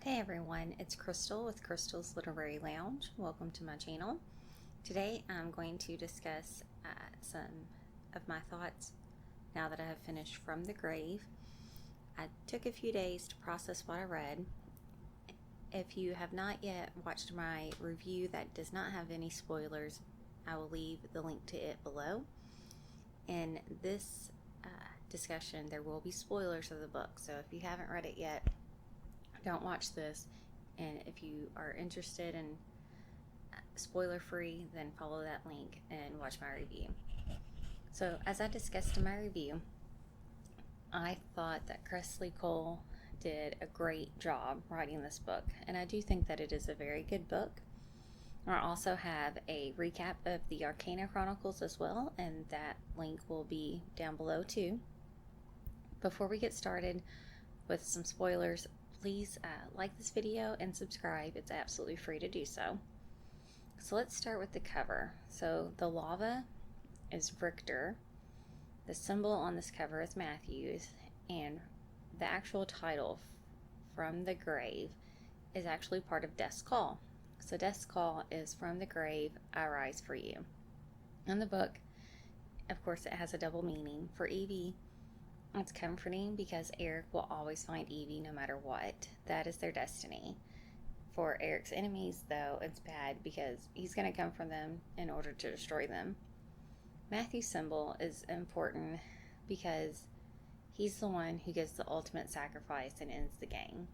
Hey everyone, it's Crystal with Crystal's Literary Lounge. Welcome to my channel. Today I'm going to discuss some of my thoughts now that I have finished From the Grave. I took a few days to process what I read. If you have not yet watched my review that does not have any spoilers, I will leave the link to it below. In this discussion, there will be spoilers of the book, so if you haven't read it yet, don't watch this. And if you are interested in spoiler free, then follow that link and watch my review. So as I discussed in my review, I thought that Kresley Cole did a great job writing this book, and I do think that it is a very good book. I also have a recap of the Arcana Chronicles as well, and that link will be down below too. Before we get started with some spoilers, please like this video and subscribe. It's absolutely free to do so. So let's start with the cover. So the lava is Richter. The symbol on this cover is Matthews, and the actual title, From the Grave, is actually part of Death's Call. So Death's Call is From the Grave, I Rise for You. In the book, of course, it has a double meaning. For Evie, it's comforting because Eric will always find Evie no matter what. That is their destiny. For Eric's enemies, though, it's bad because he's going to come for them in order to destroy them. Matthew's symbol is important because he's the one who gives the ultimate sacrifice and ends the game.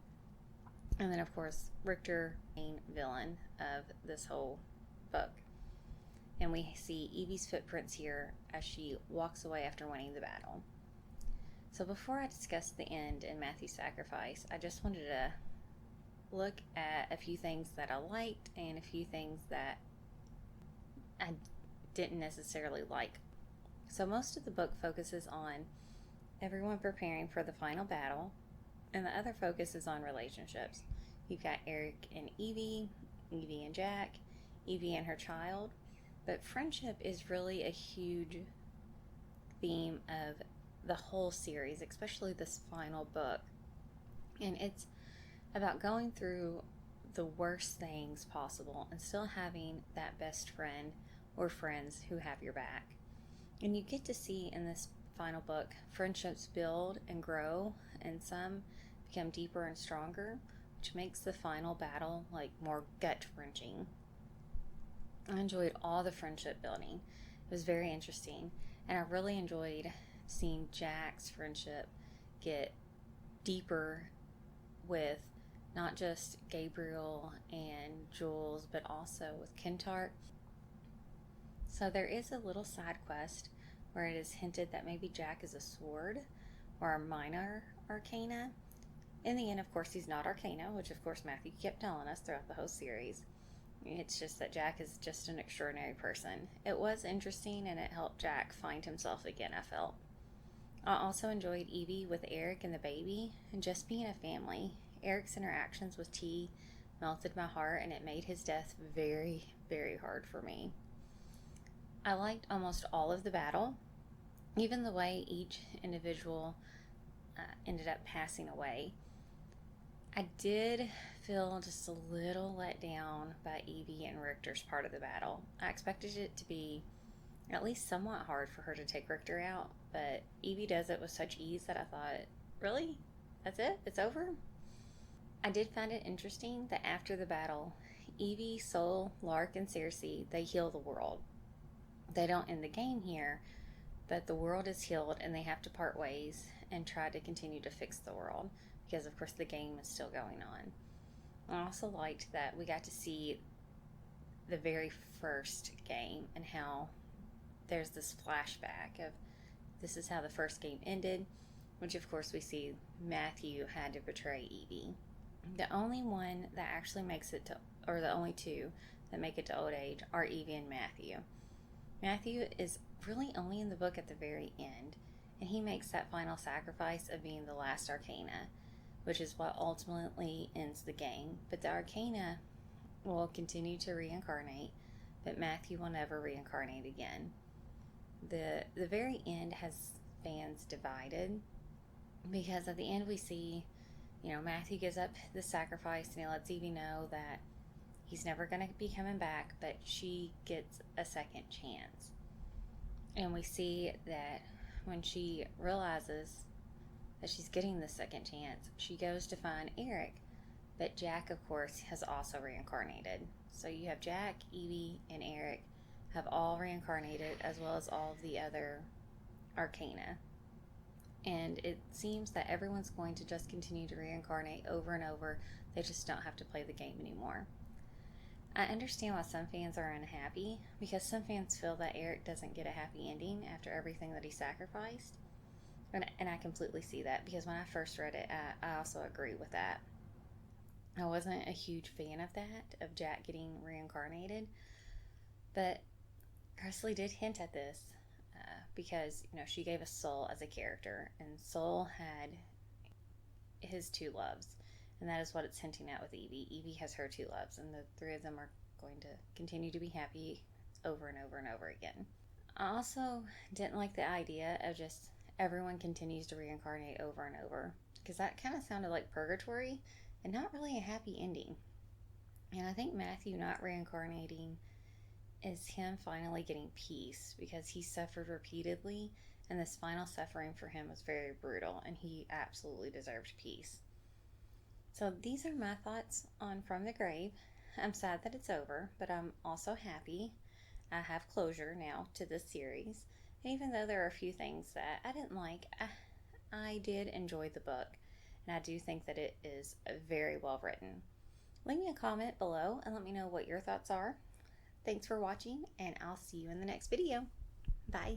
And then, of course, Richter, main villain of this whole book. And we see Evie's footprints here as she walks away after winning the battle. So before I discuss the end and Matthew's sacrifice, I just wanted to look at a few things that I liked and a few things that I didn't necessarily like. So most of the book focuses on everyone preparing for the final battle, and the other focus is on relationships. You've got Eric and Evie, Evie and Jack, Evie and her child, but friendship is really a huge theme of the whole series, especially this final book. And it's about going through the worst things possible and still having that best friend or friends who have your back. And you get to see in this final book friendships build and grow, and some become deeper and stronger, which makes the final battle like more gut-wrenching. I enjoyed all the friendship building. It was very interesting, and I really enjoyed seeing Jack's friendship get deeper with not just Gabriel and Jules, but also with Kentart. So there is a little side quest where it is hinted that maybe Jack is a sword or a minor arcana. In the end, of course, he's not arcana, which of course Matthew kept telling us throughout the whole series. It's just that Jack is just an extraordinary person. It was interesting, and it helped Jack find himself again, I felt. I also enjoyed Evie with Eric and the baby, and just being a family. Eric's interactions with T melted my heart, and it made his death very, very hard for me. I liked almost all of the battle, even the way each individual ended up passing away. I did feel just a little let down by Evie and Richter's part of the battle. I expected it to be at least somewhat hard for her to take Richter out, but Evie does it with such ease that I thought, really? That's it? It's over? I did find it interesting that after the battle, Evie, Sol, Lark, and Cersei, they heal the world. They don't end the game here, but the world is healed and they have to part ways and try to continue to fix the world because, of course, the game is still going on. I also liked that we got to see the very first game and how there's this flashback of this is how the first game ended, which of course we see Matthew had to betray Evie. The only one that actually makes it to, or the only two that make it to old age, are Evie and Matthew. Matthew is really only in the book at the very end, and he makes that final sacrifice of being the last Arcana, which is what ultimately ends the game. But the Arcana will continue to reincarnate, but Matthew will never reincarnate again. The very end has fans divided because at the end we see Matthew gives up the sacrifice and he lets Evie know that he's never going to be coming back, but she gets a second chance. And we see that when she realizes that she's getting the second chance, she goes to find Eric. But Jack, of course, has also reincarnated. So you have Jack, Evie, and Eric have all reincarnated, as well as all of the other Arcana. And it seems that everyone's going to just continue to reincarnate over and over. They just don't have to play the game anymore. I understand why some fans are unhappy, because some fans feel that Eric doesn't get a happy ending after everything that he sacrificed. And I completely see that, because when I first read it, I also agree with that. I wasn't a huge fan of that, of Jack getting reincarnated, but Presley did hint at this because, she gave us Soul as a character, and Soul had his two loves, and that is what it's hinting at with Evie. Evie has her two loves, and the three of them are going to continue to be happy over and over and over again. I also didn't like the idea of just everyone continues to reincarnate over and over, because that kind of sounded like purgatory and not really a happy ending. And I think Matthew not reincarnating is him finally getting peace, because he suffered repeatedly, and this final suffering for him was very brutal, and he absolutely deserved peace. So these are my thoughts on From the Grave. I'm sad that it's over, but I'm also happy I have closure now to this series. And even though there are a few things that I didn't like, I did enjoy the book, and I do think that it is very well written. Leave me a comment below and let me know what your thoughts are. Thanks for watching, and I'll see you in the next video. Bye.